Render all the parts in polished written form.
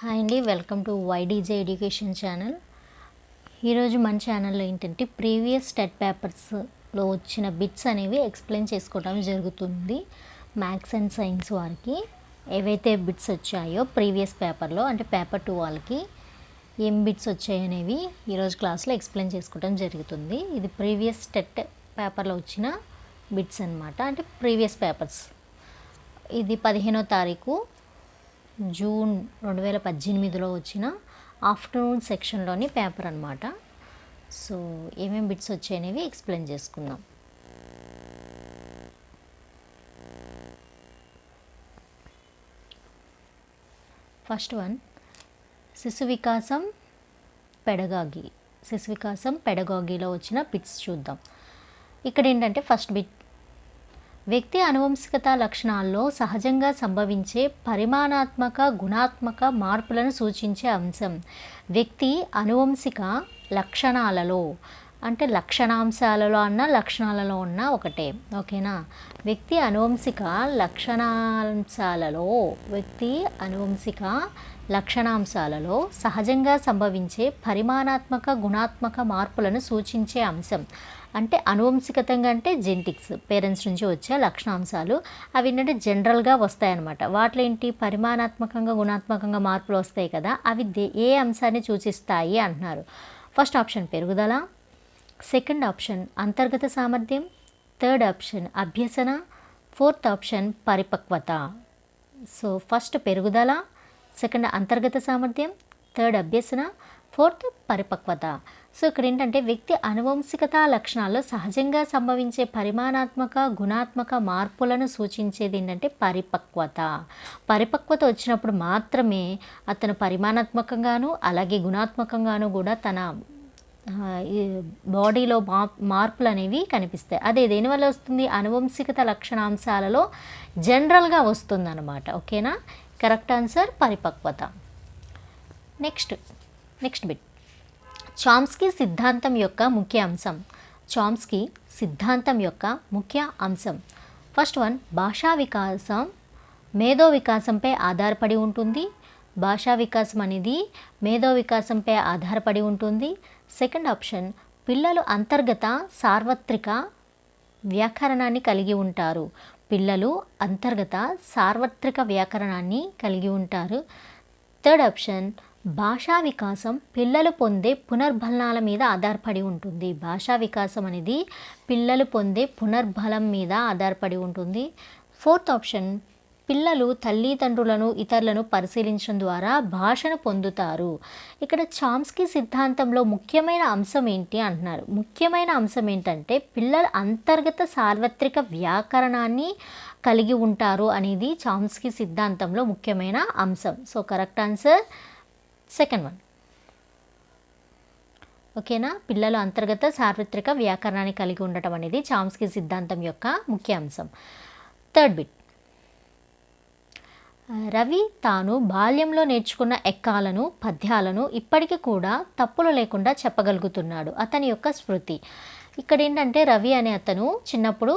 Hi అండి, welcome to వైడీజే education channel. ఈరోజు మన ఛానల్లో ఏంటంటే ప్రీవియస్ టెట్ పేపర్స్లో వచ్చిన బిట్స్ అనేవి ఎక్స్ప్లెయిన్ చేసుకోవడం జరుగుతుంది. మ్యాథ్స్ అండ్ సైన్స్ వారికి ఏవైతే బిట్స్ వచ్చాయో ప్రీవియస్ పేపర్లో, అంటే పేపర్ 2 వాళ్ళకి ఏం బిట్స్ వచ్చాయనేవి ఈరోజు క్లాస్లో ఎక్స్ప్లెయిన్ చేసుకోవడం జరుగుతుంది. ఇది ప్రీవియస్ టెట్ పేపర్లో వచ్చిన బిట్స్ అన్నమాట, అంటే ప్రీవియస్ పేపర్స్. ఇది 15వ తారీఖు జూన్ 2018లో వచ్చిన ఆఫ్టర్నూన్ సెక్షన్లోని పేపర్ అన్నమాట. సో ఏమేమి బిట్స్ వచ్చాయనేవి ఎక్స్ప్లెయిన్ చేసుకుందాం. ఫస్ట్ వన్, శిశు వికాసం పెడగాగిలో వచ్చిన బిట్స్ చూద్దాం. ఇక్కడ ఏంటంటే ఫస్ట్ బిట్, వ్యక్తి అనువంశికత లక్షణాల్లో సహజంగా సంభవించే పరిమాణాత్మక గుణాత్మక మార్పులను సూచించే అంశం. వ్యక్తి అనువంశిక లక్షణాలలో, అంటే లక్షణాంశాలలో అన్న లక్షణాలలో ఉన్న ఒకటే, ఓకేనా. వ్యక్తి అనువంశిక లక్షణాంశాలలో సహజంగా సంభవించే పరిమాణాత్మక గుణాత్మక మార్పులను సూచించే అంశం. అంటే అనువంశికతంగా అంటే జెనెటిక్స్, పేరెంట్స్ నుంచి వచ్చే లక్షణాంశాలు. అవి ఏంటంటే జనరల్గా వస్తాయన్నమాట. వాటిలో ఏంటి పరిమాణాత్మకంగా గుణాత్మకంగా మార్పులు వస్తాయి కదా, అవి ఏ అంశాన్ని సూచిస్తాయి అంటున్నారు. ఫస్ట్ ఆప్షన్ పెరుగుదల, సెకండ్ ఆప్షన్ అంతర్గత సామర్థ్యం, థర్డ్ ఆప్షన్ అభ్యసన, ఫోర్త్ ఆప్షన్ పరిపక్వత. సో ఫస్ట్ పెరుగుదల, సెకండ్ అంతర్గత సామర్థ్యం, థర్డ్ అభ్యసన, ఫోర్త్ పరిపక్వత. సో ఇక్కడ ఏంటంటే వ్యక్తి అనువంశికత లక్షణాల్లో సహజంగా సంభవించే పరిమాణాత్మక గుణాత్మక మార్పులను సూచించేది ఏంటంటే పరిపక్వత వచ్చినప్పుడు మాత్రమే అతను పరిమాణాత్మకంగాను అలాగే గుణాత్మకంగాను కూడా తన బాడీలో మార్పులు అనేవి కనిపిస్తాయి. అదే దేనివల్ల వస్తుంది? అనువంశికత లక్షణాంశాలలో జనరల్గా వస్తుంది అన్నమాట, ఓకేనా. కరెక్ట్ ఆన్సర్ పరిపక్వత. నెక్స్ట్ బిట్, చామ్స్కీ సిద్ధాంతం యొక్క ముఖ్య అంశం. ఫస్ట్ వన్, భాషా వికాసం మేధో వికాసంపై ఆధారపడి ఉంటుంది. భాషా వికాసం అనేది మేధో వికాసంపై ఆధారపడి ఉంటుంది. సెకండ్ ఆప్షన్, పిల్లలు అంతర్గత సార్వత్రిక వ్యాకరణాన్ని కలిగి ఉంటారు. థర్డ్ ఆప్షన్, భాషా వికాసం పిల్లలు పొందే పునర్బలాల మీద ఆధారపడి ఉంటుంది. భాషా వికాసం అనేది పిల్లలు పొందే పునర్బలం మీద ఆధారపడి ఉంటుంది. ఫోర్త్ ఆప్షన్, పిల్లలు తల్లిదండ్రులను ఇతరులను పరిశీలించడం ద్వారా భాషను పొందుతారు. ఇక్కడ చామ్స్కీ సిద్ధాంతంలో ముఖ్యమైన అంశం ఏంటి అంటున్నారు. ముఖ్యమైన అంశం ఏంటంటే పిల్లలు అంతర్గత సార్వత్రిక వ్యాకరణాన్ని కలిగి ఉంటారు అనేది చామ్స్కీ సిద్ధాంతంలో ముఖ్యమైన అంశం. So correct answer second one, ఓకేనా. పిల్లలు అంతర్గత సార్వత్రిక వ్యాకరణాన్ని కలిగి ఉండటం అనేది చామ్స్కీ సిద్ధాంతం యొక్క ముఖ్య అంశం. థర్డ్ బిట్, రవి తాను బాల్యంలో నేర్చుకున్న ఎక్కాలను పద్యాలను ఇప్పటికీ కూడా తప్పులు లేకుండా చెప్పగలుగుతున్నాడు. అతని యొక్క స్మృతి. ఇక్కడ ఏంటంటే రవి అనే అతను చిన్నప్పుడు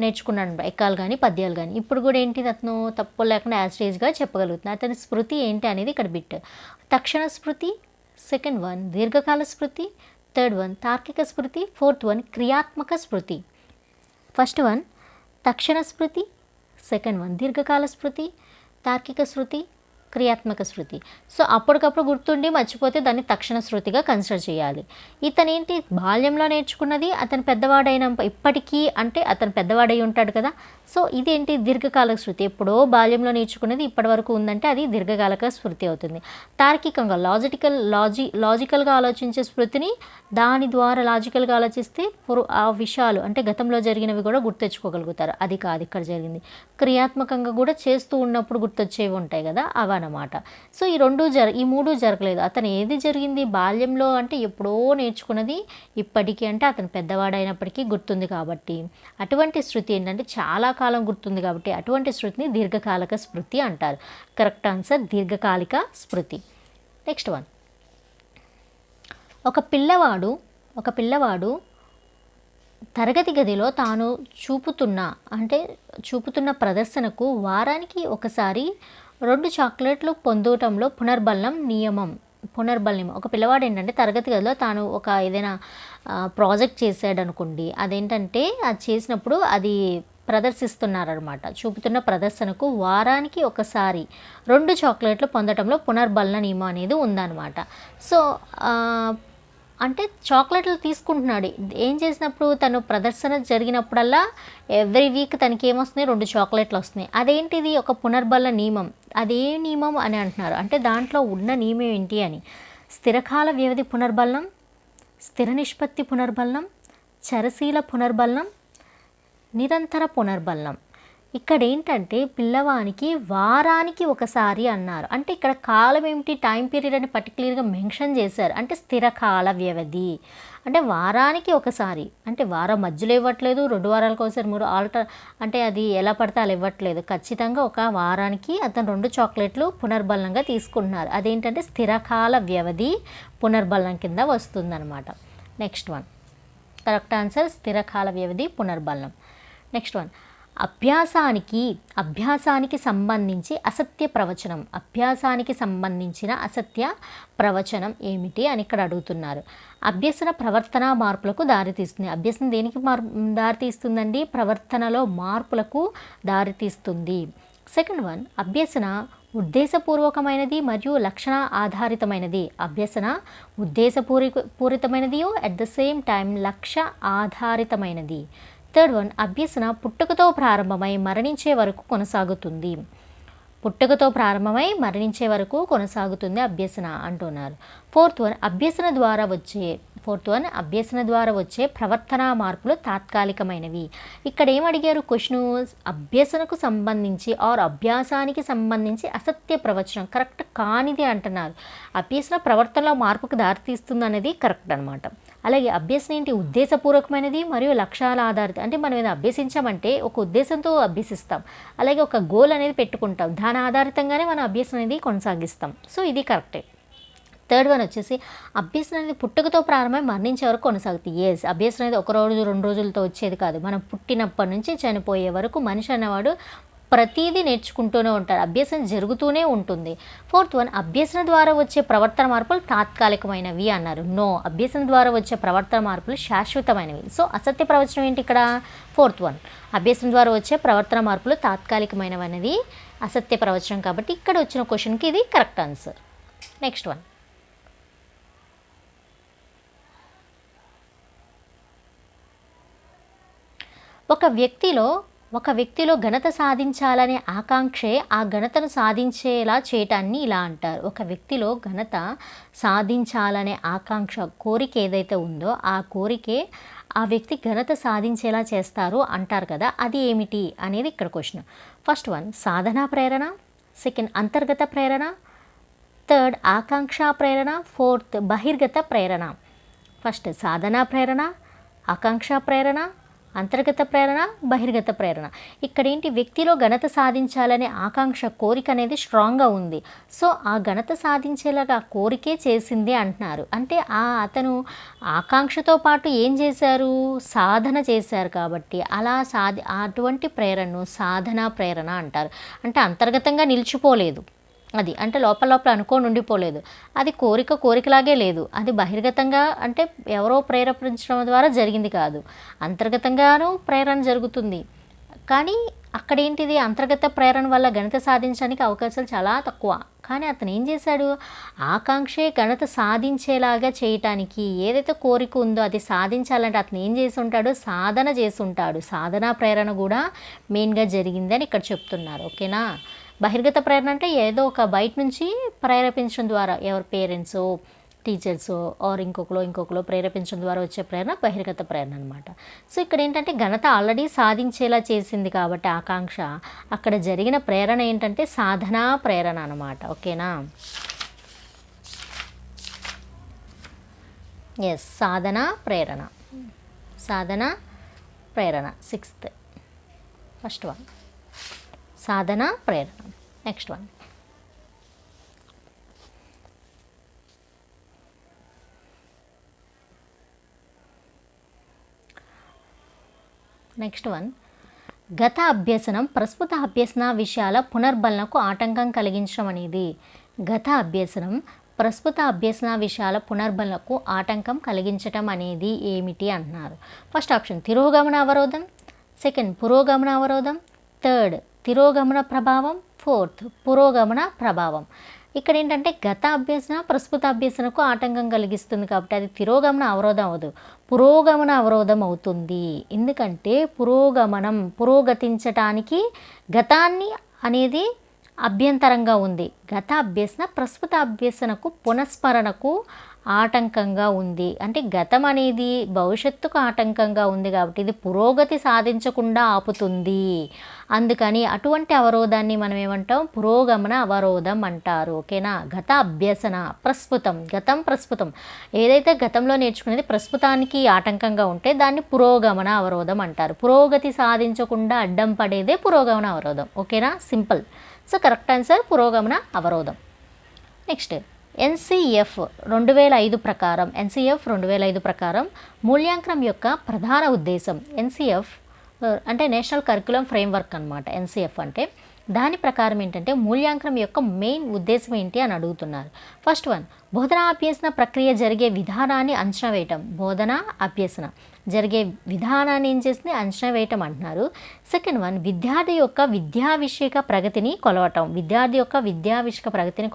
నేర్చుకున్నాడు ఎక్కాలు కానీ పద్యాలు కానీ, ఇప్పుడు కూడా ఏంటి అతను తప్పులు లేకుండా యాస్టేజ్గా చెప్పగలుగుతున్నాడు. అతని స్మృతి ఏంటి అనేది ఇక్కడ బిట్. తక్షణ స్మృతి, సెకండ్ వన్ దీర్ఘకాల స్మృతి, థర్డ్ వన్ తార్కిక స్మృతి, ఫోర్త్ వన్ క్రియాత్మక స్మృతి. ఫస్ట్ వన్ తక్షణ స్మృతి, సెకండ్ వన్ దీర్ఘకాల స్మృతి, తార్కిక స్మృతి, క్రియాత్మక స్మృతి. సో అప్పటికప్పుడు గుర్తుండి మర్చిపోతే దాన్ని తక్షణ స్మృతిగా కన్సిడర్ చేయాలి. ఇతను ఏంటి బాల్యంలో నేర్చుకున్నది అతను పెద్దవాడైన ఇప్పటికీ, అంటే అతను పెద్దవాడై ఉంటాడు కదా. సో ఇదేంటి దీర్ఘకాలిక స్మృతి. ఎప్పుడో బాల్యంలో నేర్చుకున్నది ఇప్పటి వరకు ఉందంటే అది దీర్ఘకాలిక స్మృతి అవుతుంది. తార్కికంగా లాజికల్గా ఆలోచించే స్మృతిని, దాని ద్వారా లాజికల్గా ఆలోచిస్తే ఆ విషయాలు అంటే గతంలో జరిగినవి కూడా గుర్తెచ్చుకోగలుగుతారు. అది కాదు ఇక్కడ జరిగింది. క్రియాత్మకంగా కూడా చేస్తూ ఉన్నప్పుడు గుర్తొచ్చేవి ఉంటాయి కదా, అవన్నమాట. సో ఈ మూడు జరగలేదు. అతను ఏది జరిగింది బాల్యంలో అంటే ఎప్పుడో నేర్చుకున్నది ఇప్పటికీ అంటే అతను పెద్దవాడైనప్పటికీ గుర్తుంది కాబట్టి, అటువంటి స్మృతి ఏంటంటే చాలా కాలం గుర్తుంది కాబట్టి అటువంటి స్మృతిని దీర్ఘకాలిక స్మృతి అంటారు. కరెక్ట్ ఆన్సర్ దీర్ఘకాలిక స్మృతి. నెక్స్ట్ వన్, ఒక పిల్లవాడు తరగతి గదిలో తాను చూపుతున్న ప్రదర్శనకు వారానికి ఒకసారి 2 చాక్లెట్లు పొందటంలో పునర్బలం నియమం. పునర్బలం ఒక పిల్లవాడు ఏంటంటే తరగతి గదిలో తాను ఒక ఏదైనా ప్రాజెక్ట్ చేశాడనుకోండి. అదేంటంటే అది చేసినప్పుడు అది ప్రదర్శిస్తున్నారనమాట. చూపుతున్న ప్రదర్శనకు వారానికి ఒకసారి 2 చాక్లెట్లు పొందటంలో పునర్బలన నియమం అనేది ఉందనమాట. సో, అంటే చాక్లెట్లు తీసుకుంటున్నాడు. ఏం చేసినప్పుడు తను ప్రదర్శన జరిగినప్పుడల్లా ఎవ్రీ వీక్ తనకేమొస్తున్నాయి 2 చాక్లెట్లు వస్తున్నాయి. అదేంటిది ఒక పునర్బల నియమం. అదే నియమం అని అంటున్నారు. అంటే దాంట్లో ఉన్న నియమం ఏంటి అని. స్థిరకాల వ్యవధి పునర్బలనం, స్థిర నిష్పత్తి పునర్బలనం, చరశీల పునర్బలనం, నిరంతర పునర్బలనం. ఇక్కడ ఏంటంటే పిల్లవానికి వారానికి ఒకసారి అన్నారు. అంటే ఇక్కడ కాలం ఏమిటి, టైం పీరియడ్ అని పర్టికులర్గా మెన్షన్ చేశారు. అంటే స్థిర కాల వ్యవధి అంటే వారానికి ఒకసారి, అంటే వారం మధ్యలో ఇవ్వట్లేదు, 2 వారాలకు ఒకసారి 3 అంటే అది ఎలా పడితే అలా ఇవ్వట్లేదు. ఖచ్చితంగా ఒక వారానికి అతను 2 చాక్లెట్లు పునర్బలంగా తీసుకుంటున్నారు. అదేంటంటే స్థిరకాల వ్యవధి పునర్బలం కింద వస్తుందన్నమాట. నెక్స్ట్ వన్ కరెక్ట్ ఆన్సర్ స్థిరకాల వ్యవధి పునర్బలం. నెక్స్ట్ వన్ అభ్యాసానికి సంబంధించి అసత్య ప్రవచనం. అభ్యాసానికి సంబంధించిన అసత్య ప్రవచనం ఏమిటి అని ఇక్కడ అడుగుతున్నారు. అభ్యసన ప్రవర్తన మార్పులకు దారితీస్తుంది. అభ్యసనం దేనికి దారితీస్తుందండి? ప్రవర్తనలో మార్పులకు దారితీస్తుంది. సెకండ్ వన్ అభ్యసన ఉద్దేశపూర్వకమైనది మరియు లక్షణ ఆధారితమైనది. అభ్యసన ఉద్దేశపూరితమైనది అట్ ద సేమ్ టైం లక్ష్య ఆధారితమైనది. థర్డ్ వన్ అభ్యసన పుట్టుకతో ప్రారంభమై మరణించే వరకు కొనసాగుతుంది. పుట్టుకతో ప్రారంభమై మరణించే వరకు కొనసాగుతుంది అభ్యసన అంటున్నారు. ఫోర్త్ వన్ అభ్యసన ద్వారా వచ్చే ప్రవర్తన మార్పులు తాత్కాలికమైనవి. ఇక్కడ ఏమడిగారు క్వశ్చన్? అభ్యసనకు సంబంధించి ఆర్ అభ్యాసానికి సంబంధించి అసత్య ప్రవచనం కరెక్ట్ కానిది అంటున్నారు. అభ్యసన ప్రవర్తనలో మార్పుకు దారితీస్తుంది అనేది కరెక్ట్ అనమాట. అలాగే అభ్యసనం ఏంటి? ఉద్దేశపూర్వకమైనది మరియు లక్ష్యాల ఆధారిత. అంటే మనం ఏదో అభ్యసించామంటే ఒక ఉద్దేశంతో అభ్యసిస్తాం, అలాగే ఒక గోల్ అనేది పెట్టుకుంటాం, దాని ఆధారితంగానే మనం అభ్యసనం అనేది కొనసాగిస్తాం. సో ఇది కరెక్టే. థర్డ్ వన్ వచ్చేసి అభ్యసనం అనేది పుట్టుకతో ప్రారంభమై మరణించే వరకు కొనసాగుతుంది. ఎస్, అభ్యసనం అనేది 1 రోజు 2 రోజులతో వచ్చేది కాదు. మనం పుట్టినప్పటి నుంచి చనిపోయే వరకు మనిషి అన్నవాడు ప్రతిదీ నేర్చుకుంటూనే ఉంటారు. అభ్యసనం జరుగుతూనే ఉంటుంది. ఫోర్త్ వన్ అభ్యసన ద్వారా వచ్చే ప్రవర్తన మార్పులు తాత్కాలికమైనవి అన్నారు. నో, అభ్యసన ద్వారా వచ్చే ప్రవర్తన మార్పులు శాశ్వతమైనవి. సో అసత్య ప్రవచనం ఏంటి ఇక్కడ? ఫోర్త్ వన్ అభ్యసన ద్వారా వచ్చే ప్రవర్తన మార్పులు తాత్కాలికమైనవి అనేది అసత్య ప్రవచనం. కాబట్టి ఇక్కడ వచ్చిన క్వశ్చన్కి ఇది కరెక్ట్ ఆన్సర్. నెక్స్ట్ వన్ ఒక వ్యక్తిలో ఘనత సాధించాలనే ఆకాంక్షే ఆ ఘనతను సాధించేలా చేయటాన్ని ఇలా అంటారు. ఒక వ్యక్తిలో ఘనత సాధించాలనే ఆకాంక్ష, కోరిక ఏదైతే ఉందో ఆ కోరికే ఆ వ్యక్తి ఘనత సాధించేలా చేస్తారు అంటారు కదా, అది ఏమిటి అనేది ఇక్కడ క్వశ్చన్. ఫస్ట్ వన్ సాధనా ప్రేరణ, సెకండ్ అంతర్గత ప్రేరణ, థర్డ్ ఆకాంక్ష ప్రేరణ, ఫోర్త్ బహిర్గత ప్రేరణ. ఫస్ట్ సాధనా ప్రేరణ, ఆకాంక్ష ప్రేరణ, అంతర్గత ప్రేరణ, బహిర్గత ప్రేరణ. ఇక్కడ ఏంటి? వ్యక్తిలో ఘనత సాధించాలనే ఆకాంక్ష, కోరిక అనేది స్ట్రాంగ్గా ఉంది. సో ఆ ఘనత సాధించేలాగా కోరికే చేసింది అంటున్నారు. అంటే అతను ఆకాంక్షతో పాటు ఏం చేశారు? సాధన చేశారు. కాబట్టి అలా అటువంటి ప్రేరణను సాధనా ప్రేరణ అంటారు. అంటే అంతర్గతంగా నిలిచిపోలేదు అది, అంటే లోపల అనుకోని ఉండిపోలేదు. అది కోరికలాగే లేదు. అది బహిర్గతంగా, అంటే ఎవరో ప్రేరేపించడం ద్వారా జరిగింది కాదు, అంతర్గతంగానూ ప్రేరణ జరుగుతుంది. కానీ అక్కడేంటిది? అంతర్గత ప్రేరణ వల్ల ఘనత సాధించడానికి అవకాశాలు చాలా తక్కువ. కానీ అతను ఏం చేశాడు? ఆకాంక్షే ఘనత సాధించేలాగా చేయటానికి, ఏదైతే కోరిక ఉందో అది సాధించాలంటే అతను ఏం చేసి ఉంటాడు? సాధన చేసి ఉంటాడు. సాధనా ప్రేరణ కూడా మెయిన్గా జరిగిందని ఇక్కడ చెప్తున్నారు. ఓకేనా? బహిర్గత ప్రేరణ అంటే ఏదో ఒక బయట నుంచి ప్రేరేపించడం ద్వారా, ఎవరి పేరెంట్సో టీచర్సో ఆర్ ఇంకొకరు ప్రేరేపించడం ద్వారా వచ్చే ప్రేరణ బహిర్గత ప్రేరణ అనమాట. సో ఇక్కడ ఏంటంటే ఘనత ఆల్రెడీ సాధించేలా చేసింది కాబట్టి ఆకాంక్ష, అక్కడ జరిగిన ప్రేరణ ఏంటంటే సాధనా ప్రేరణ అనమాట. ఓకేనా? ఎస్, సాధనా ప్రేరణ సిక్స్త్. ఫస్ట్ వన్ సాధన ప్రేరణ. నెక్స్ట్ వన్ గత అభ్యసనం ప్రస్తుత అభ్యసన విషయాల పునర్బలనకు ఆటంకం కలిగించడం అనేది. గత అభ్యసనం ప్రస్తుత అభ్యసన విషయాల పునర్బలనకు ఆటంకం కలిగించటం అనేది ఏమిటి అంటున్నారు. ఫస్ట్ ఆప్షన్ తిరోగమన అవరోధం, సెకండ్ పురోగమన అవరోధం, థర్డ్ తిరోగమన ప్రభావం, ఫోర్త్ పురోగమన ప్రభావం. ఇక్కడ ఏంటంటే గత అభ్యసన ప్రస్తుత అభ్యసనకు ఆటంకం కలిగిస్తుంది కాబట్టి అది తిరోగమన అవరోధం అవ్వదు, పురోగమన అవరోధం అవుతుంది. ఎందుకంటే పురోగతించటానికి గతాన్ని అనేది అభ్యంతరంగా ఉంది. గత అభ్యసన ప్రస్తుత అభ్యసనకు పునఃస్మరణకు ఆటంకంగా ఉంది. అంటే గతం అనేది భవిష్యత్తుకు ఆటంకంగా ఉంది కాబట్టి ఇది పురోగతి సాధించకుండా ఆపుతుంది. అందుకని అటువంటి అవరోధాన్ని మనం ఏమంటాం, పురోగమన అవరోధం అంటారు. ఓకేనా. గత అభ్యసన ప్రస్తుతం ఏదైతే గతంలో నేర్చుకునేది ప్రస్తుతానికి ఆటంకంగా ఉంటే దాన్ని పురోగమన అవరోధం అంటారు. పురోగతి సాధించకుండా అడ్డం పడేదే పురోగమన అవరోధం. ఓకేనా, సింపుల్. సో కరెక్ట్ ఆన్సర్ పురోగమన అవరోధం. నెక్స్ట్ ఎన్సిఎఫ్ 2005 ప్రకారం మూల్యాంకనం యొక్క ప్రధాన ఉద్దేశం. ఎన్సిఎఫ్ అంటే నేషనల్ కరికులం ఫ్రేమ్వర్క్ అనమాట. ఎన్సిఎఫ్ అంటే దాని ప్రకారం ఏంటంటే మూల్యాంకనం యొక్క మెయిన్ ఉద్దేశం ఏంటి అని అడుగుతున్నారు. ఫస్ట్ వన్, బోధనా అభ్యసన ప్రక్రియ జరిగే విధానాన్ని అంచనా వేయటం. బోధనా అభ్యసన జరిగే విధానాన్ని ఏం చేసింది, అంచనా వేయటం అంటున్నారు. సెకండ్ వన్, విద్యార్థి యొక్క విద్యావిషయక ప్రగతిని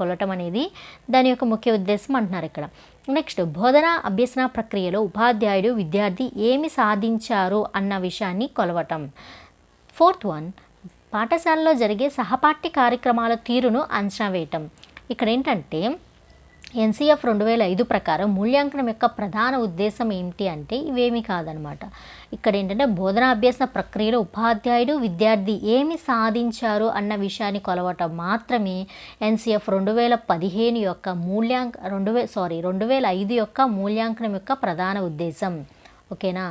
కొలవటం అనేది దాని యొక్క ముఖ్య ఉద్దేశం అంటున్నారు ఇక్కడ. నెక్స్ట్, బోధనా అభ్యసన ప్రక్రియలో ఉపాధ్యాయుడు విద్యార్థి ఏమి సాధించారు అన్న విషయాన్ని కొలవటం. ఫోర్త్ వన్, పాఠశాలలో జరిగే సహపాఠ్య కార్యక్రమాల తీరును అంచనా వేయటం. ఇక్కడ ఏంటంటే ఎన్సిఎఫ్ 2005 ప్రకారం మూల్యాంకనం యొక్క ప్రధాన ఉద్దేశం ఏమిటి అంటే ఇవేమీ కాదనమాట. ఇక్కడ ఏంటంటే బోధనా అభ్యసన ప్రక్రియలో ఉపాధ్యాయుడు విద్యార్థి ఏమి సాధించారు అన్న విషయాన్ని కొలవటం మాత్రమే ఎన్సిఎఫ్ 2015 యొక్క 2005 యొక్క మూల్యాంకనం యొక్క ప్రధాన ఉద్దేశం. ఓకేనా.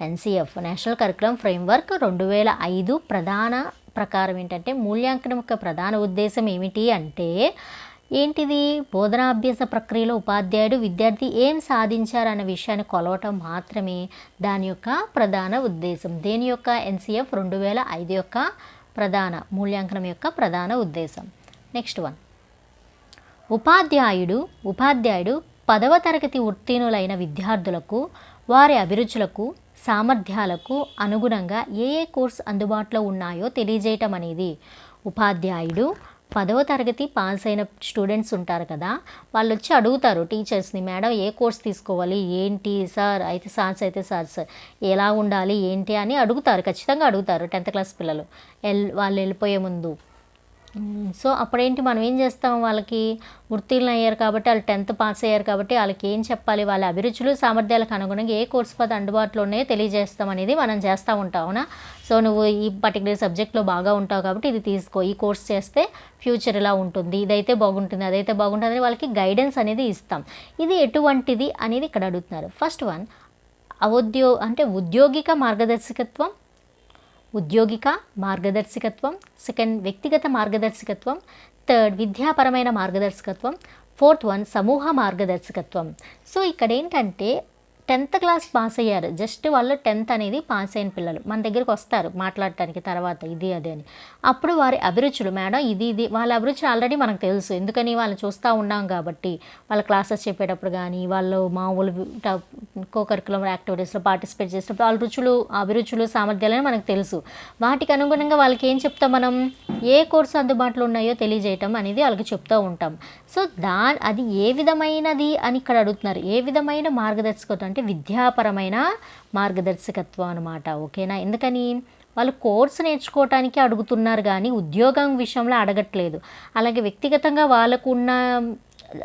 ఎన్సిఎఫ్ నేషనల్ కరికులం ఫ్రేమ్వర్క్ 2005 ప్రధాన ప్రకారం ఏంటంటే మూల్యాంకనం యొక్క ప్రధాన ఉద్దేశం ఏమిటి అంటే ఏంటిది, బోధనా అభ్యాస ప్రక్రియలో ఉపాధ్యాయుడు విద్యార్థి ఏం సాధించారన్న విషయాన్ని కొలవటం మాత్రమే దాని యొక్క ప్రధాన ఉద్దేశం. దేని యొక్క, ఎన్సిఎఫ్ 2005 యొక్క ప్రధాన మూల్యాంకనం యొక్క ప్రధాన ఉద్దేశం. నెక్స్ట్ వన్, ఉపాధ్యాయుడు 10వ తరగతి ఉత్తీర్ణులైన విద్యార్థులకు వారి అభిరుచులకు సామర్థ్యాలకు అనుగుణంగా ఏ కోర్సు అందుబాటులో ఉన్నాయో తెలియజేయటం అనేది. ఉపాధ్యాయుడు 10వ తరగతి పాస్ అయిన స్టూడెంట్స్ ఉంటారు కదా, వాళ్ళు వచ్చి అడుగుతారు టీచర్స్ని, మేడం ఏ కోర్స్ తీసుకోవాలి ఏంటి సార్, అయితే సార్స్ ఎలా ఉండాలి ఏంటి అని అడుగుతారు, ఖచ్చితంగా అడుగుతారు 10th క్లాస్ పిల్లలు వాళ్ళు వెళ్ళిపోయే ముందు. సో అప్పుడేంటి మనం ఏం చేస్తాం, వాళ్ళకి ఉత్తీర్ణులు అయ్యారు కాబట్టి వాళ్ళు 10th పాస్ అయ్యారు కాబట్టి వాళ్ళకి ఏం చెప్పాలి, వాళ్ళ అభిరుచులు సామర్థ్యాలకు అనుగుణంగా ఏ కోర్సు అందుబాటులో ఉన్నాయో తెలియజేస్తాం అనేది మనం చేస్తూ ఉంటాం. అవునా. సో నువ్వు ఈ పర్టికులర్ సబ్జెక్ట్లో బాగా ఉంటావు కాబట్టి ఇది తీసుకో, ఈ కోర్స్ చేస్తే ఫ్యూచర్ ఇలా ఉంటుంది, ఇదైతే బాగుంటుంది అదైతే బాగుంటుంది అని వాళ్ళకి గైడెన్స్ అనేది ఇస్తాం. ఇది ఎటువంటిది అనేది ఇక్కడ అడుగుతున్నారు. ఫస్ట్ వన్, ఉద్యోగిక మార్గదర్శకత్వం, సెకండ్ వ్యక్తిగత మార్గదర్శకత్వం, థర్డ్ విద్యాపరమైన మార్గదర్శకత్వం, ఫోర్త్ వన్ సమూహ మార్గదర్శకత్వం. సో ఇక్కడ ఏంటంటే 10th క్లాస్ పాస్ అయ్యారు, జస్ట్ వాళ్ళు 10th అనేది పాస్ అయిన పిల్లలు మన దగ్గరికి వస్తారు మాట్లాడటానికి తర్వాత ఇది అదే అని. అప్పుడు వారి అభిరుచులు, మేడం ఇది వాళ్ళ అభిరుచులు ఆల్రెడీ మనకు తెలుసు, ఎందుకని వాళ్ళు చూస్తూ ఉన్నాం కాబట్టి. వాళ్ళ క్లాసెస్ చెప్పేటప్పుడు కానీ వాళ్ళు మామూలు కోకరికులర్ యాక్టివిటీస్లో పార్టిసిపేట్ చేసినప్పుడు వాళ్ళ అభిరుచులు సామర్థ్యాలని మనకు తెలుసు. వాటికి అనుగుణంగా వాళ్ళకి ఏం చెప్తాం మనం, ఏ కోర్సు అందుబాటులో ఉన్నాయో తెలియజేయటం అనేది వాళ్ళకి చెప్తూ ఉంటాం. సో అది ఏ విధమైనది అని ఇక్కడ అడుగుతున్నారు. ఏ విధమైన మార్గదర్శకత్వం అంటే విద్యాపరమైన మార్గదర్శకత్వం అనమాట. ఓకేనా. ఎందుకని వాళ్ళు కోర్సు నేర్చుకోవటానికి అడుగుతున్నారు కానీ ఉద్యోగం విషయంలో అడగట్లేదు. అలాగే వ్యక్తిగతంగా వాళ్ళకు ఉన్న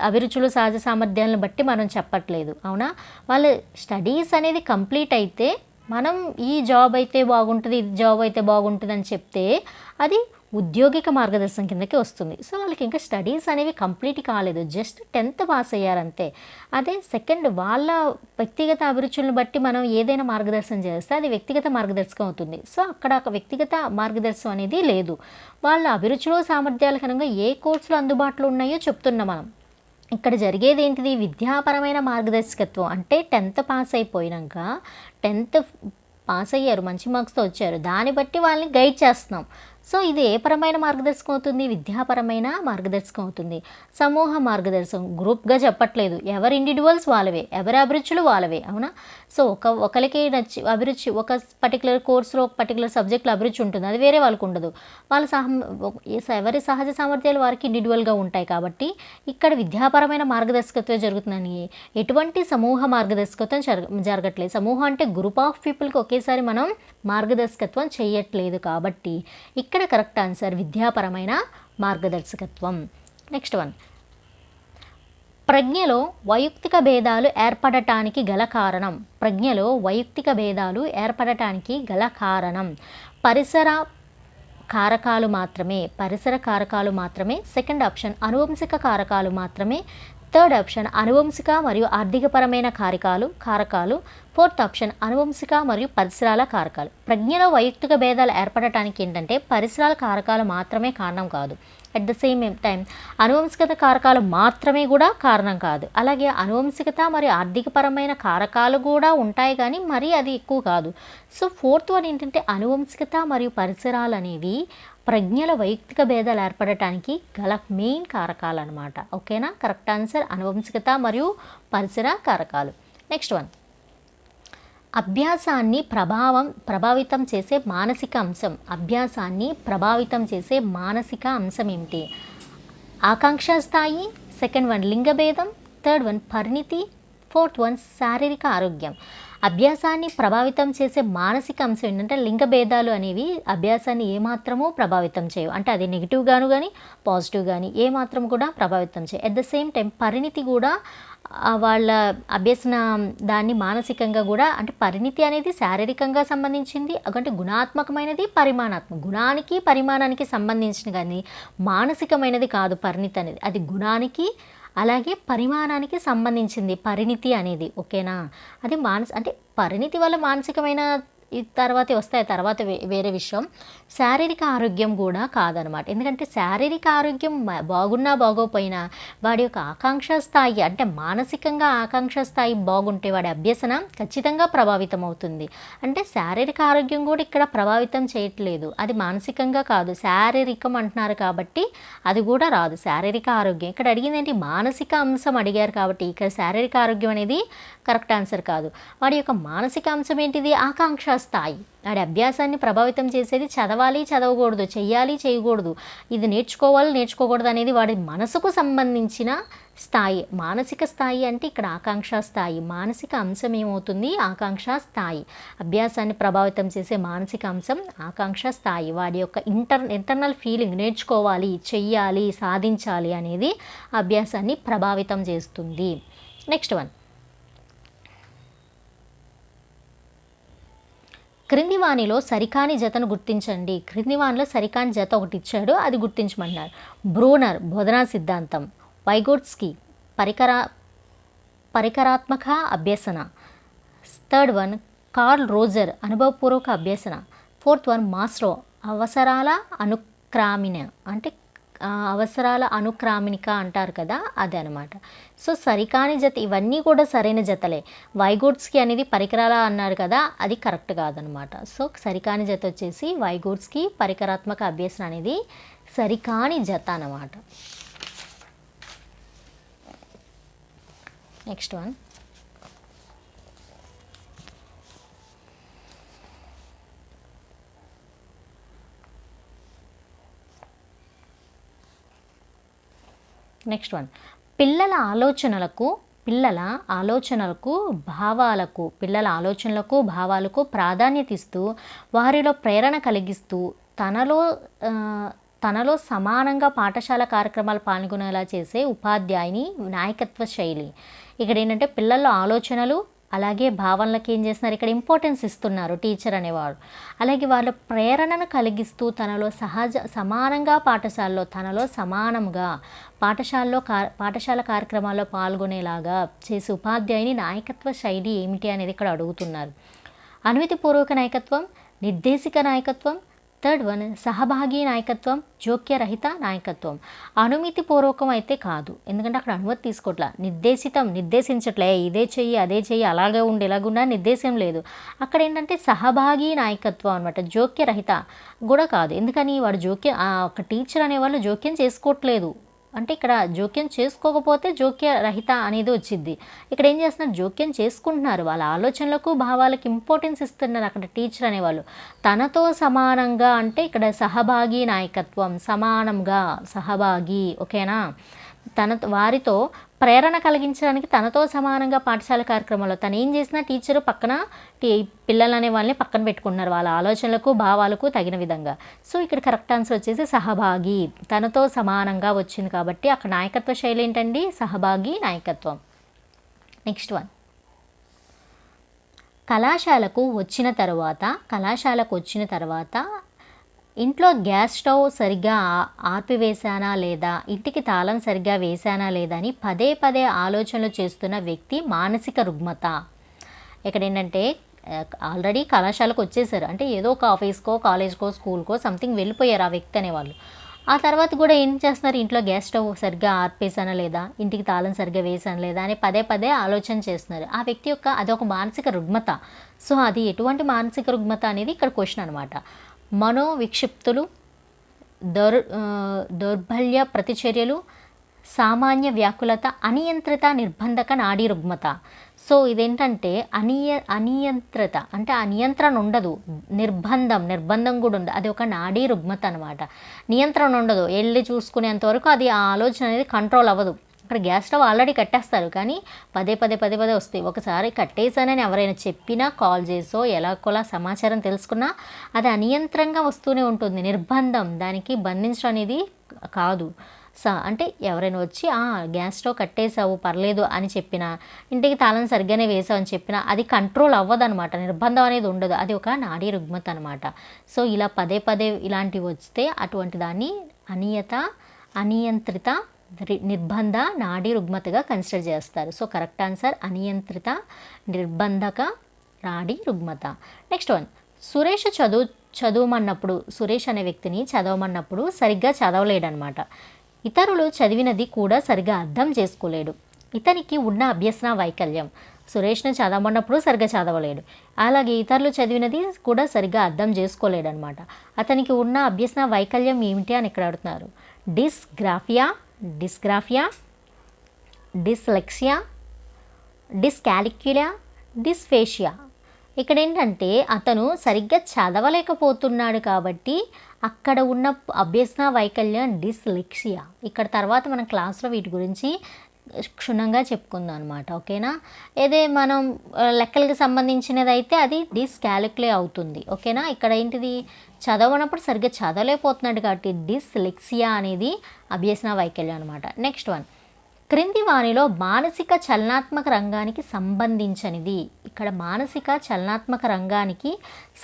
అభిరుచులు సహజ సామర్థ్యాలను బట్టి మనం చెప్పట్లేదు. అవునా. వాళ్ళ స్టడీస్ అనేది కంప్లీట్ అయితే మనం ఈ జాబ్ అయితే బాగుంటుంది, ఇది జాబ్ అయితే బాగుంటుంది అని చెప్తే అది ఉద్యోగిక మార్గదర్శనం కిందకి వస్తుంది. సో వాళ్ళకి ఇంకా స్టడీస్ అనేవి కంప్లీట్ కాలేదు, జస్ట్ 10th పాస్ అయ్యారంతే. అదే సెకండ్, వాళ్ళ వ్యక్తిగత అభిరుచులను బట్టి మనం ఏదైనా మార్గదర్శనం చేస్తే అది వ్యక్తిగత మార్గదర్శకం అవుతుంది. సో అక్కడ ఒక వ్యక్తిగత మార్గదర్శనం అనేది లేదు. వాళ్ళ అభిరుచులు సామర్థ్యాలకు అనుగుణంగా ఏ కోర్సులు అందుబాటులో ఉన్నాయో చెప్తున్నాం మనం. ఇక్కడ జరిగేది ఏంటిది, విద్యాపరమైన మార్గదర్శకత్వం అంటే 10th పాస్ అయిపోయినాక 10th పాస్ అయ్యారు, మంచి మార్క్స్తో వచ్చారు, దాన్ని బట్టి వాళ్ళని గైడ్ చేస్తున్నాం. సో ఇది ఏ పరమైన మార్గదర్శకం అవుతుంది? విద్యాపరమైన మార్గదర్శకం అవుతుంది. సమూహ మార్గదర్శకం గ్రూప్గా చెప్పట్లేదు, ఎవరి ఇండివిజువల్స్ వాళ్ళవే, ఎవరి అభిరుచులు వాళ్ళవే, అవునా? సో ఒకరికి నచ్చి అభిరుచి ఒక పర్టికులర్ కోర్సులో ఒక పర్టికులర్ సబ్జెక్టులో అభిరుచి ఉంటుంది, అది వేరే వాళ్ళకు ఉండదు. వాళ్ళ ఎవరి సహజ సామర్థ్యాలు వారికి ఇండివిజువల్గా ఉంటాయి. కాబట్టి ఇక్కడ విద్యాపరమైన మార్గదర్శకత్వం జరుగుతుందని ఎటువంటి సమూహ మార్గదర్శకత్వం జరగట్లేదు. సమూహం అంటే గ్రూప్ ఆఫ్ పీపుల్కి ఒకేసారి మనం మార్గదర్శకత్వం చేయట్లేదు. కాబట్టి ఇక్కడ కరెక్ట్ ఆన్సర్ విద్యాపరమైన మార్గదర్శకత్వం. నెక్స్ట్ వన్, ప్రజ్ఞలో వైయక్తిక భేదాలు ఏర్పడటానికి గల కారణం. ప్రజ్ఞలో వైయక్తిక భేదాలు ఏర్పడటానికి గల కారణం పరిసర కారకాలు మాత్రమే. సెకండ్ ఆప్షన్ అనువంశిక కారకాలు మాత్రమే. థర్డ్ ఆప్షన్ అనువంశిక మరియు ఆర్థికపరమైన కారకాలు. ఫోర్త్ ఆప్షన్ అనువంశిక మరియు పరిసరాల కారకాలు. ప్రజ్ఞలో వైయక్తిక భేదాలు ఏర్పడటానికి ఏంటంటే పరిసరాల కారకాలు మాత్రమే కారణం కాదు. అట్ ద సేమ్ టైం అనువంశికత కారకాలు మాత్రమే కూడా కారణం కాదు. అలాగే అనువంశికత మరియు ఆర్థికపరమైన కారకాలు కూడా ఉంటాయి, కానీ మరీ అది ఎక్కువ కాదు. సో ఫోర్త్ వన్ ఏంటంటే అనువంశికత మరియు పరిసరాలు అనేవి ప్రజ్ఞల వైయక్తిక భేదాలు ఏర్పడటానికి గల మెయిన్ కారకాలు అనమాట. ఓకేనా? కరెక్ట్ ఆన్సర్ అనువంశికత మరియు పరిసర కారకాలు. నెక్స్ట్ వన్, అభ్యాసాన్ని ప్రభావితం చేసే మానసిక అంశం. అభ్యాసాన్ని ప్రభావితం చేసే మానసిక అంశం ఏమిటి? ఆకాంక్ష స్థాయి. సెకండ్ వన్ లింగభేదం. థర్డ్ వన్ పరిణితి. ఫోర్త్ వన్ శారీరక ఆరోగ్యం. అభ్యాసాన్ని ప్రభావితం చేసే మానసిక అంశం ఏంటంటే లింగ భేదాలు అనేవి అభ్యాసాన్ని ఏమాత్రమూ ప్రభావితం చేయవు. అంటే అది నెగిటివ్గాను కానీ పాజిటివ్ కానీ ఏమాత్రం కూడా ప్రభావితం చేయవు. అట్ ద సేమ్ టైం పరిణితి కూడా వాళ్ళ అభ్యసన దాన్ని మానసికంగా కూడా, అంటే పరిణితి అనేది శారీరకంగా సంబంధించింది, అంటే గుణాత్మకమైనది, గుణానికి పరిమాణానికి సంబంధించిన కానీ మానసికమైనది కాదు పరిణితి అనేది. అది గుణానికి అలాగే పరిమాణానికి సంబంధించింది పరిణితి అనేది. ఓకేనా? అది అంటే పరిణితి వల్ల మానసికమైన తర్వాతే వస్తాయి, తర్వాత వేరే విషయం. శారీరక ఆరోగ్యం కూడా కాదనమాట. ఎందుకంటే శారీరక ఆరోగ్యం బాగున్నా బాగోపోయినా వాడి యొక్క ఆకాంక్ష స్థాయి, అంటే మానసికంగా ఆకాంక్ష స్థాయి బాగుంటే వాడి అభ్యసన ఖచ్చితంగా ప్రభావితం అవుతుంది. అంటే శారీరక ఆరోగ్యం కూడా ఇక్కడ ప్రభావితం చేయట్లేదు, అది మానసికంగా కాదు, శారీరకం అంటున్నారు కాబట్టి అది కూడా రాదు. శారీరక ఆరోగ్యం ఇక్కడ అడిగింది ఏంటి? మానసిక అంశం అడిగారు కాబట్టి ఇక్కడ శారీరక ఆరోగ్యం అనేది కరెక్ట్ ఆన్సర్ కాదు. వాడి యొక్క మానసిక అంశం ఏంటిది? ఆకాంక్ష స్థాయి. వాడి అభ్యాసాన్ని ప్రభావితం చేసేది చదవాలి చదవకూడదు, చెయ్యాలి చేయకూడదు, ఇది నేర్చుకోవాలి నేర్చుకోకూడదు అనేది వాడి మనసుకు సంబంధించిన స్థాయి. మానసిక స్థాయి అంటే ఇక్కడ ఆకాంక్ష స్థాయి. మానసిక అంశం ఏమవుతుంది? ఆకాంక్ష స్థాయి. అభ్యాసాన్ని ప్రభావితం చేసే మానసిక అంశం ఆకాంక్ష స్థాయి. వాడి యొక్క ఇంటర్నల్ ఫీలింగ్, నేర్చుకోవాలి, చెయ్యాలి, సాధించాలి అనేది అభ్యాసాన్ని ప్రభావితం చేస్తుంది. నెక్స్ట్ వన్, క్రింది వాణిలో సరికాని జతను గుర్తించండి. క్రింది వాణిలో సరికాని జత ఒకటి ఇచ్చాడు, అది గుర్తించమన్నారు. బ్రూనర్ బోధనా సిద్ధాంతం. వైగోట్స్కీ పరికరాత్మక అభ్యసన. థర్డ్ వన్ కార్ల్ రోజర్ అనుభవపూర్వక అభ్యసన. ఫోర్త్ వన్ మాస్లో అవసరాల అనుక్రామిన, అంటే అవసరాల అనుక్రామినిక అంటారు కదా, అదే అనమాట. సో సరికాని జత ఇవన్నీ కూడా సరైన జతలే. వైగోట్స్కీ అనేది పరికరాల అన్నారు కదా, అది కరెక్ట్ కాదనమాట. సో సరికాని జత వచ్చేసి వైగోట్స్కీ పరికరాత్మక అభ్యసన అనేది సరికాని జత అన్నమాట. నెక్స్ట్ వన్, పిల్లల భావాలకు ప్రాధాన్యత ఇస్తూ వారిలో ప్రేరణ కలిగిస్తూ తనలో సమానంగా పాఠశాల కార్యక్రమాలు పాల్గొనేలా చేసే ఉపాధ్యాయుని నాయకత్వ శైలి. ఇక్కడ ఏంటంటే పిల్లల్లో ఆలోచనలు అలాగే భావనలకు ఏం చేస్తున్నారు, ఇక్కడ ఇంపార్టెన్స్ ఇస్తున్నారు టీచర్ అనేవాడు. అలాగే వాళ్ళ ప్రేరణను కలిగిస్తూ సమానంగా సమానంగా పాఠశాల కార్యక్రమాల్లో పాల్గొనేలాగా చేసే ఉపాధ్యాయుని నాయకత్వ శైలి ఏమిటి అనేది ఇక్కడ అడుగుతున్నారు. అనుమతిపూర్వక నాయకత్వం, నిర్దేశిక నాయకత్వం, థర్డ్ వన్ సహభాగి నాయకత్వం, జోక్యరహిత నాయకత్వం. అనుమతిపూర్వకం అయితే కాదు, ఎందుకంటే అక్కడ అనుమతి తీసుకోవట్లా, నిర్దేశించట్లే ఇదే చెయ్యి అదే చెయ్యి అలాగే ఉండి ఇలాగుండా నిర్దేశం లేదు. అక్కడ ఏంటంటే సహభాగి నాయకత్వం అనమాట, జోక్యరహిత కూడా కాదు. ఎందుకని వాడు ఒక టీచర్ అనేవాళ్ళు జోక్యం చేసుకోవట్లేదు అంటే ఇక్కడ జోక్యం చేసుకోకపోతే జోక్యరహిత అనేది వచ్చింది. ఇక్కడ ఏం చేస్తున్నారు, జోక్యం చేసుకుంటున్నారు, వాళ్ళ ఆలోచనలకు భావాలకు ఇంపార్టెన్స్ ఇస్తున్నారు అక్కడ టీచర్ అనేవాళ్ళు. తనతో సమానంగా అంటే ఇక్కడ సహభాగి నాయకత్వం, సమానంగా సహభాగి, ఓకేనా, వారితో ప్రేరణ కలిగించడానికి తనతో సమానంగా పాఠశాల కార్యక్రమాల్లో తను ఏం చేసినా టీచరు పక్కన పిల్లలు అనే వాళ్ళని పక్కన పెట్టుకుంటున్నారు వాళ్ళ ఆలోచనలకు భావాలకు తగిన విధంగా. సో ఇక్కడ కరెక్ట్ ఆన్సర్ వచ్చేసి సహభాగి, తనతో సమానంగా వచ్చింది కాబట్టి అక్కడ నాయకత్వ శైలి ఏంటండి, సహభాగి నాయకత్వం. నెక్స్ట్ వన్, కళాశాలకు వచ్చిన తర్వాత ఇంట్లో గ్యాస్ స్టవ్ సరిగ్గా ఆర్పివేశానా లేదా, ఇంటికి తాళం సరిగ్గా వేశానా లేదా అని పదే పదే ఆలోచనలు చేస్తున్న వ్యక్తి మానసిక రుగ్మత. ఇక్కడ ఏంటంటే ఆల్రెడీ కళాశాలకు వచ్చేసారు, అంటే ఏదో ఒక ఆఫీస్కో కాలేజ్కో స్కూల్కో సంథింగ్ వెళ్ళిపోయారు ఆ వ్యక్తి అనేవాళ్ళు. ఆ తర్వాత కూడా ఏం చేస్తున్నారు, ఇంట్లో గ్యాస్ స్టవ్ సరిగ్గా ఆర్పేసానా లేదా, ఇంటికి తాళం సరిగ్గా వేసానా లేదా అని పదే పదే ఆలోచన చేస్తున్నారు. ఆ వ్యక్తి యొక్క అదొక మానసిక రుగ్మత. సో అది ఎటువంటి మానసిక రుగ్మత అనేది ఇక్కడ క్వశ్చన్ అనమాట. మనోవిక్షిప్తులు, దౌర్బల్య ప్రతిచర్యలు, సామాన్య వ్యాకులత, అనియంత్రిత నిర్బంధక నాడీ రుగ్మత. సో ఇదేంటంటే అనియంత్రిత అంటే ఆ నియంత్రణ ఉండదు, నిర్బంధం కూడా ఉండదు, అది ఒక నాడీ రుగ్మత అనమాట. నియంత్రణ ఉండదు, వెళ్ళి చూసుకునేంత వరకు అది ఆ ఆలోచన అనేది కంట్రోల్ అవ్వదు. ఇక్కడ గ్యాస్ స్టవ్ ఆల్రెడీ కట్టేస్తారు కానీ పదే వస్తాయి. ఒకసారి కట్టేసానని ఎవరైనా చెప్పినా, కాల్ చేసో ఎలాగోలా సమాచారం తెలుసుకున్నా అది అనియంత్రంగా వస్తూనే ఉంటుంది. నిర్బంధం, దానికి బంధించడం అనేది కాదు. అంటే ఎవరైనా వచ్చి గ్యాస్ స్టవ్ కట్టేసావు పర్లేదు అని చెప్పినా, ఇంటికి తాళం సరిగ్గానే వేసావు అని చెప్పినా అది కంట్రోల్ అవ్వదనమాట, నిర్బంధం అనేది ఉండదు, అది ఒక నాడీ రుగ్మత అనమాట. సో ఇలా పదే ఇలాంటివి వస్తే అటువంటి దాన్ని అనియంత్రిత నిర్బంధ నాడీ రుగ్మతగా కన్సిడర్ చేస్తారు. సో కరెక్ట్ ఆన్సర్ అనియంత్రిత నిర్బంధక నాడీ రుగ్మత. నెక్స్ట్ వన్, సురేష్ అనే వ్యక్తిని చదవమన్నప్పుడు సరిగ్గా చదవలేడనమాట. ఇతరులు చదివినది కూడా సరిగ్గా అర్థం చేసుకోలేడు. ఇతనికి ఉన్న అభ్యసన వైకల్యం. సురేష్ను చదవమన్నప్పుడు సరిగ్గా చదవలేడు, అలాగే ఇతరులు చదివినది కూడా సరిగ్గా అర్థం చేసుకోలేడు అనమాట. అతనికి ఉన్న అభ్యసన వైకల్యం ఏమిటి అని ఇక్కడ అడుగుతున్నారు. Dysgraphia, dyslexia, dyscalculia, dysphasia. ఇక్కడ ఏంటంటే అతను సరిగ్గా చదవలేకపోతున్నాడు కాబట్టి అక్కడ ఉన్న అభ్యసన వైకల్యం డిస్లెక్సియా. ఇక్కడ తర్వాత మనం క్లాస్లో వీటి గురించి క్షుణ్ణంగా చెప్పుకుందాం అనమాట, ఓకేనా. ఏదే మనం లెక్కలకి సంబంధించినది అయితే అది డిస్కాలిక్యులే అవుతుంది, ఓకేనా. ఇక్కడ ఏంటిది, చదవనప్పుడు సరిగ్గా చదవలేకపోతున్నాడు కాబట్టి డిస్లెక్సియా అనేది అభ్యసన వైకల్యం అనమాట. నెక్స్ట్ వన్, క్రింది వానిలో మానసిక చలనాత్మక రంగానికి సంబంధించనిది. ఇక్కడ మానసిక చలనాత్మక రంగానికి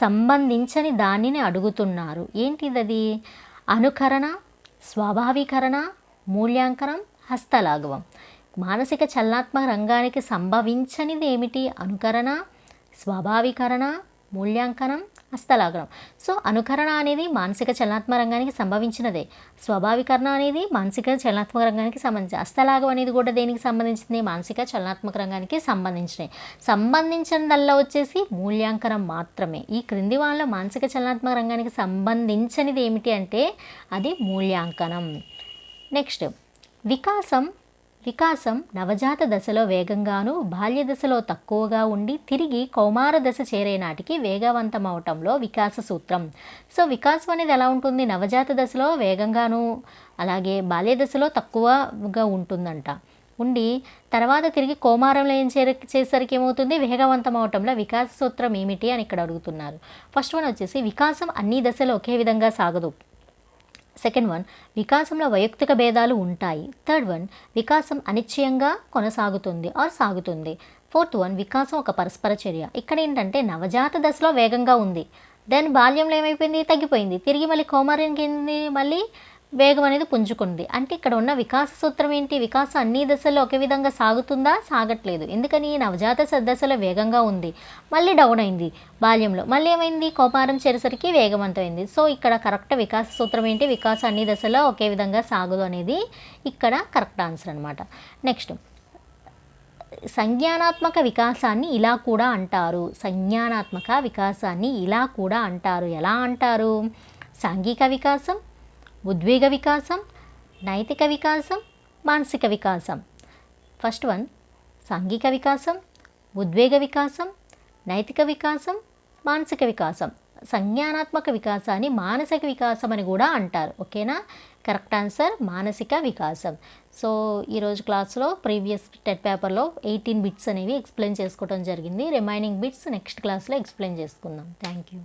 సంబంధించని దానిని అడుగుతున్నారు. ఏంటిది అది? అనుకరణ, స్వాభావీకరణ, మూల్యాంకనం, హస్తలాఘవం. మానసిక చలనాత్మక రంగానికి సంభవించనిది ఏమిటి? అనుకరణ, స్వాభావీకరణ, మూల్యాంకనం, హస్తలాఘవం. సో అనుకరణ అనేది మానసిక చలనాత్మక రంగానికి సంభవించినదే, స్వాభావికరణ అనేది మానసిక చలనాత్మక రంగానికి సంబంధించి, హస్తలాఘవం అనేది కూడా దేనికి సంబంధించింది? మానసిక చలనాత్మక రంగానికి సంబంధించినదల్లా వచ్చేసి మూల్యాంకనం మాత్రమే. ఈ క్రింది వాళ్ళ మానసిక చలనాత్మక రంగానికి సంబంధించినది ఏమిటి అంటే అది మూల్యాంకనం. నెక్స్ట్, వికాసం నవజాత దశలో వేగంగాను, బాల్య దశలో తక్కువగా ఉండి తిరిగి కౌమార దశ చేరే నాటికి వేగవంతమవటంలో వికాస సూత్రం. సో వికాసం అనేది ఎలా ఉంటుంది? నవజాత దశలో వేగంగాను, అలాగే బాల్య దశలో తక్కువగా ఉంటుందంట. ఉండి తర్వాత తిరిగి కౌమారంలో చేసరికి ఏమవుతుంది? వేగవంతం అవటంలో వికాస సూత్రం ఏమిటి అని ఇక్కడ అడుగుతున్నారు. ఫస్ట్ వన్ వచ్చేసి వికాసం అన్ని దశలు ఒకే విధంగా సాగదు. సెకండ్ వన్, వికాసంలో వైయక్తిక భేదాలు ఉంటాయి. థర్డ్ వన్, వికాసం అనిశ్చయంగా కొనసాగుతుంది ఆర్ సాగుతుంది. ఫోర్త్ వన్, వికాసం ఒక పరస్పర చర్య. ఇక్కడ ఏంటంటే నవజాత దశలో వేగంగా ఉంది, దెన్ బాల్యంలో ఏమైపోయింది? తగ్గిపోయింది, తిరిగి మళ్ళీ కౌమార్యంకి ఏంది? మళ్ళీ వేగం అనేది పుంజుకుంది. అంటే ఇక్కడ ఉన్న వికాస సూత్రం ఏంటి? వికాసం అన్ని దశల్లో ఒకే విధంగా సాగుతుందా? సాగట్లేదు. ఎందుకని? నవజాత దశలో వేగంగా ఉంది, మళ్ళీ డౌన్ అయింది బాల్యంలో, మళ్ళీ ఏమైంది? కౌమారం చేరేసరికి వేగవంతమైంది. సో ఇక్కడ కరెక్ట్ వికాస సూత్రం ఏంటి? వికాసం అన్ని దశల్లో ఒకే విధంగా సాగదు అనేది ఇక్కడ కరెక్ట్ ఆన్సర్ అనమాట. నెక్స్ట్, సంజ్ఞానాత్మక వికాసాన్ని ఇలా కూడా అంటారు. సంజ్ఞానాత్మక వికాసాన్ని ఇలా కూడా అంటారు. ఎలా అంటారు? సాంఘిక వికాసం, ఉద్వేగ వికాసం, నైతిక వికాసం, మానసిక వికాసం. ఫస్ట్ వన్ సాంఘిక వికాసం, ఉద్వేగ వికాసం, నైతిక వికాసం, మానసిక వికాసం. సంజ్ఞానాత్మక వికాసాన్ని మానసిక వికాసం అని కూడా అంటారు. ఓకేనా? కరెక్ట్ ఆన్సర్ మానసిక వికాసం. సో ఈరోజు క్లాస్లో ప్రీవియస్ టెట్ పేపర్లో 18 బిట్స్ అనేవి ఎక్స్ప్లెయిన్ చేసుకోవడం జరిగింది. రిమైనింగ్ బిట్స్ నెక్స్ట్ క్లాస్లో ఎక్స్ప్లెయిన్ చేసుకుందాం. Thank you.